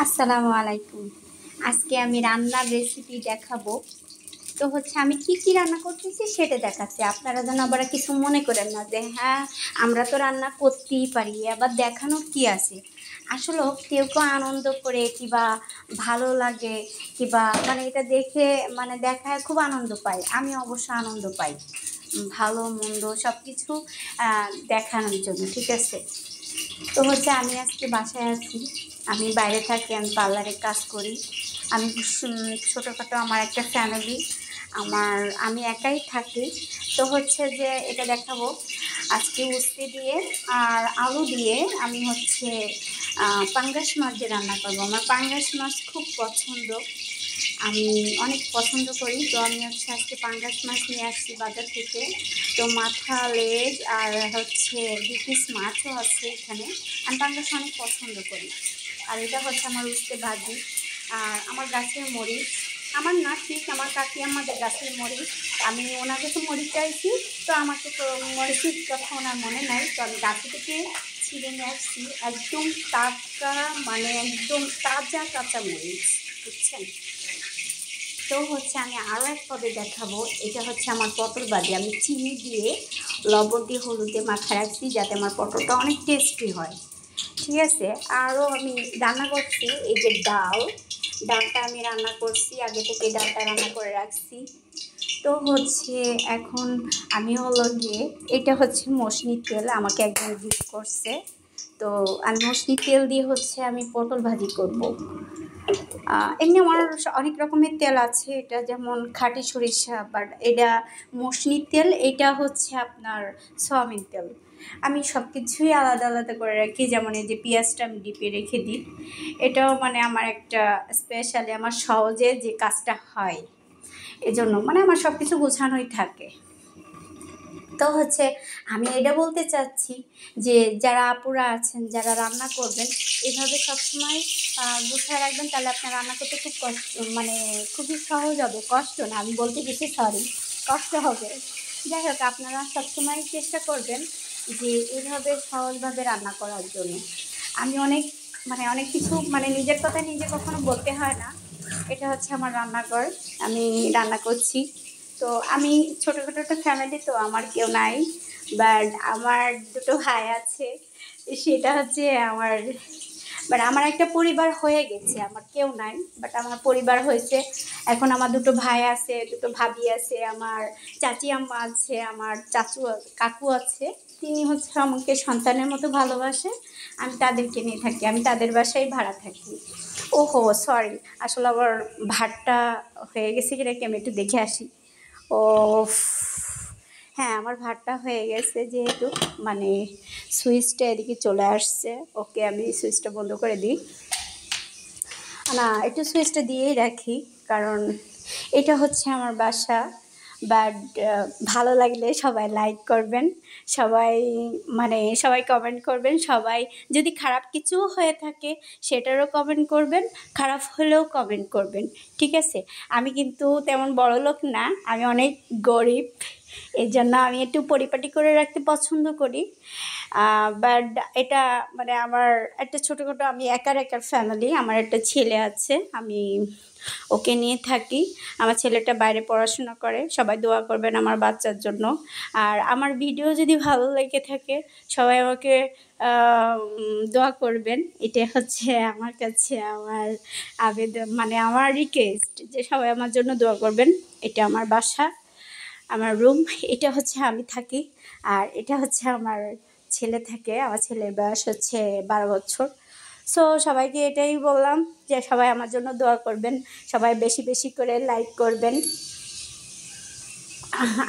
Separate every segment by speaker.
Speaker 1: আসসালামু আলাইকুম। আজকে আমি রান্নার রেসিপি দেখাবো। তো হচ্ছে আমি কি রান্না করতেছি সেটা দেখাচ্ছি। আপনারা যেন আবার কিছু মনে করেন না যে হ্যাঁ, আমরা তো রান্না করতেই পারি, আবার দেখানোর কি আছে? আসলেও কেউ আনন্দ করে কিংবা ভালো লাগে কিংবা মানে এটা দেখে মানে দেখায় খুব আনন্দ পায়। আমি অবশ্য আনন্দ পাই। ভালো মন্দ সব কিছু দেখানোর জন্য, ঠিক আছে? তো হচ্ছে আমি আজকে বাসায় আছি। আমি বাইরে থাকি, আমি পার্লারে কাজ করি। আমি ছোটোখাটো আমার একটা ফ্যামিলি, আমি একাই থাকি। তো হচ্ছে যে এটা দেখাবো আজকে উস্তে দিয়ে আর আলু দিয়ে আমি হচ্ছে পাঙ্গাস মাছ দিয়ে রান্না করবো। আমার পাঙ্গাস মাছ খুব পছন্দ, আমি অনেক পছন্দ করি। তো আমি হচ্ছে আজকে পাঙ্গাস মাছ নিয়ে আসছি বাজার থেকে। তো মাথা, লেজ আর হচ্ছে 2 পিস মাছও আছে এখানে। আমি পাঙ্গাস অনেক পছন্দ করি। আর এটা হচ্ছে আমার উস্তে ভাজি। আর আমার গাছের মরিচ, আমার না ঠিক আমার কাকি আমাদের গাছের মরিচ, আমি ওনার কাছে মরিচ চাইছি। তো আমাকে তো মরিচের কথা ওনার মনে নাই, তো আমি গাছ থেকে ছিঁড়ে নিয়ে আসছি একদম টাটকা, মানে একদম তাজা কাঁচা মরিচ, বুঝছেন? তো হচ্ছে আমি আরও এক পদে দেখাবো। এটা হচ্ছে আমার পটল ভাজি, আমি চিনি দিয়ে লবণ দিয়ে হলুদ দিয়ে মাখায় রাখছি যাতে আমার পটলটা অনেক টেস্টি হয়, ঠিক আছে? আরও আমি রান্না করছি এই যে ডালটা আমি রান্না করছি, আগে থেকে ডালটা রান্না করে রাখছি। তো হচ্ছে এখন আমি হলো গিয়ে, এটা হচ্ছে মশনির তেল, আমাকে একজন গিফট করছে। তো আমি মশনির তেল দিয়ে হচ্ছে আমি পটল ভাজি করব। এমনি আমার অনেক রকমের তেল আছে, এটা যেমন খাঁটি সরিষা, বাট এটা মশনির তেল, এটা হচ্ছে আপনার সয়াবিন তেল। আমি সব কিছুই আলাদা আলাদা করে রাখি, যেমন এই যে পেঁয়াজটা আমি ডিপে রেখে দিই। এটাও মানে আমার একটা স্পেশালি আমার সহজে যে কাজটা হয়, এজন্য মানে আমার সব কিছু গোছানোই থাকে। তো হচ্ছে আমি এটা বলতে চাচ্ছি যে যারা আপুরা আছেন, যারা রান্না করবেন, এভাবে সবসময় গুছিয়ে রাখবেন, তাহলে আপনার রান্না করতে খুব কষ্ট, মানে খুবই সহজ হবে। কষ্ট না, আমি বলতে গেছি সরি, কষ্ট হবে। যাই হোক, আপনারা সবসময় চেষ্টা করবেন যে এইভাবে সহজভাবে রান্না করার জন্য। আমি অনেক কিছু মানে নিজের কথা নিজে কখনো বলতে হয় না। এটা হচ্ছে আমার রান্নাঘর, আমি রান্না করছি। তো আমি ছোটোখাটো একটা ফ্যামিলি, তো আমার কেউ নাই, বাট আমার দুটো ভাই আছে। সেটা হচ্ছে আমার একটা পরিবার হয়ে গেছে, আমার কেউ নাই, বাট আমার পরিবার হয়েছে। এখন আমার দুটো ভাই আছে, দুটো ভাবি আছে, আমার চাচি আম্মা আছে, আমার কাকু আছে। তিনি হচ্ছে আমাকে সন্তানের মতো ভালোবাসে। আমি তাদেরকে নিয়ে থাকি, আমি তাদের বাসায় ভাড়া থাকি। ওহো সরি, আসলে আবার ভাতটা হয়ে গেছে কিনা কি আমি একটু দেখে আসি। ও হ্যাঁ, আমার ভাতটা হয়ে গেছে, যেহেতু মানে সুইচটা এদিকে চলে আসছে। ওকে, আমি সুইচটা বন্ধ করে দিই। না, একটু সুইচটা দিয়েই রাখি, কারণ এটা হচ্ছে আমার বাসা। বাট ভালো লাগলে সবাই লাইক করবেন, সবাই সবাই কমেন্ট করবেন, সবাই যদি খারাপ কিছুও হয়ে থাকে সেটারও কমেন্ট করবেন, খারাপ হলেও কমেন্ট করবেন, ঠিক আছে? আমি কিন্তু তেমন বড়লোক না, আমি অনেক গরিব। এর জন্য আমি একটু পরিপাটি করে রাখতে পছন্দ করি। বাট এটা মানে আমার একটা ছোটোখাটো, আমি একার ফ্যামিলি। আমার একটা ছেলে আছে, আমি ওকে নিয়ে থাকি। আমার ছেলেটা বাইরে পড়াশোনা করে, সবাই দোয়া করবেন আমার বাচ্চার জন্য। আর আমার ভিডিও যদি ভালো লেগে থাকে, সবাই আমাকে দোয়া করবেন। এটা হচ্ছে আমার কাছে আমার আবেদন, মানে আমার রিকোয়েস্ট, যে সবাই আমার জন্য দোয়া করবেন। এটা আমার বাসা, আমার রুম, এটা হচ্ছে আমি থাকি। আর এটা হচ্ছে আমার ছেলে থাকে, আমার ছেলের বয়স হচ্ছে 12 বছর। সো সবাইকে এটাই বললাম যে সবাই আমার জন্য দোয়া করবেন, সবাই বেশি বেশি করে লাইক করবেন।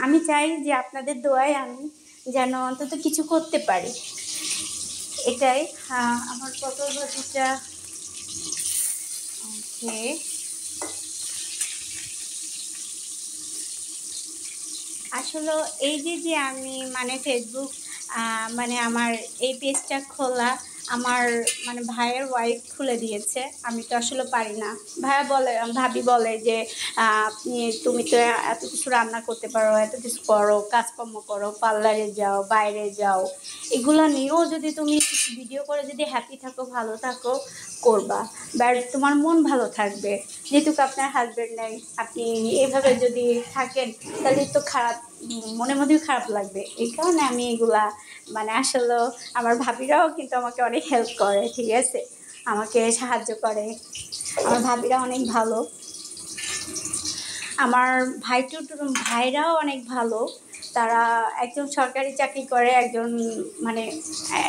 Speaker 1: আমি চাই যে আপনাদের দোয়ায় আমি যেন অন্তত কিছু করতে পারি, এটাই। আমার পটল ভাজিটা ওকে। আসলে এই যে আমি মানে ফেসবুক, মানে আমার এই পেজটা খোলা আমার মানে ভাইয়ের ওয়াইফ খুলে দিয়েছে। আমি তো আসলে পারি না। ভাবি বলে যে তুমি তো এত কিছু রান্না করতে পারো, এত কিছু করো, কাজকর্ম করো, পার্লারে যাও, বাইরে যাও, এগুলো নিয়েও যদি তুমি কিছু ভিডিও করে যদি হ্যাপি থাকো, ভালো থাকো, করবা, বাট তোমার মন ভালো থাকবে। যেহেতু আপনার হাজব্যান্ড নেই, আপনি এভাবে যদি থাকেন তাহলে তো খারাপ, মনের মধ্যেও খারাপ লাগবে। এই কারণে আমি এগুলা মানে আসলে আমার ভাবিরাও কিন্তু আমাকে অনেক হেল্প করে, ঠিক আছে, আমাকে সাহায্য করে। আমার ভাবিরা অনেক ভালো, আমার ভাইরাও অনেক ভালো। তারা একজন সরকারি চাকরি করে, একজন মানে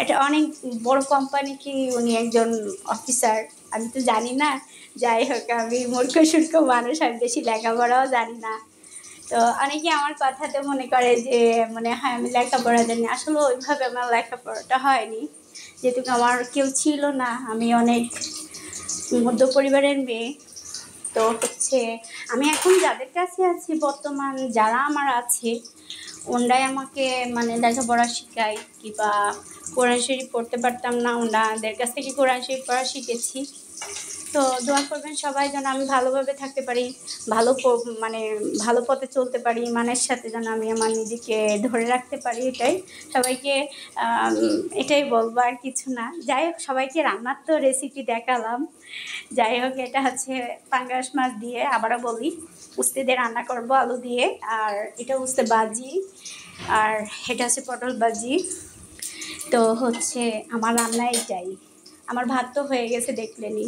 Speaker 1: এটা অনেক বড় কোম্পানি, কি উনি একজন অফিসার, আমি তো জানি না। যাই হোক, আমি মূর্খ সূর্খ মানুষ, আমি বেশি লেখাপড়াও জানি না। তো অনেকে আমার কথাতে মনে করে যে মনে হয় আমি লেখাপড়া জানি, আসলে ওইভাবে আমার লেখাপড়াটা হয়নি, যেহেতু আমার কেউ ছিল না, আমি অনেক মধ্য পরিবারের মেয়ে। তো হচ্ছে আমি এখন যাদের কাছে আছি, বর্তমান যারা আমার আছে, ওনারাই আমাকে মানে লেখাপড়া শেখায়, কিংবা কোরআন শরীফ পড়তে পারতাম না, ওনাদের কাছ থেকে কোরআন শরীফ পড়া শিখেছি। তো দোয়া করবেন সবাই যেন আমি ভালোভাবে থাকতে পারি, মানে ভালো পথে চলতে পারি, ইমানের সাথে যেন আমি আমার নিজেকে ধরে রাখতে পারি, এটাই সবাইকে এটাই বলবো, আর কিছু না। যাই হোক, সবাইকে রান্নার তো রেসিপি দেখালাম। যাই হোক, এটা হচ্ছে পাঙ্গাস মাছ দিয়ে, আবারও বলি, উস্তে দিয়ে রান্না করবো আলু দিয়ে, আর এটা উস্তে বাজি, আর এটা হচ্ছে পটল বাজি। তো হচ্ছে আমার রান্না এটাই, আমার ভাত তো হয়ে গেছে দেখলেনি।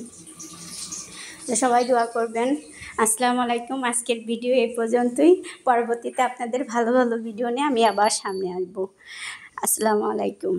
Speaker 1: তো সবাই দোয়া করবেন। আসসালামু আলাইকুম। আজকের ভিডিও এই পর্যন্তই। পরবর্তীতে আপনাদের ভালো ভালো ভিডিও নিয়ে আমি আবার সামনে আসবো। আসসালামু আলাইকুম।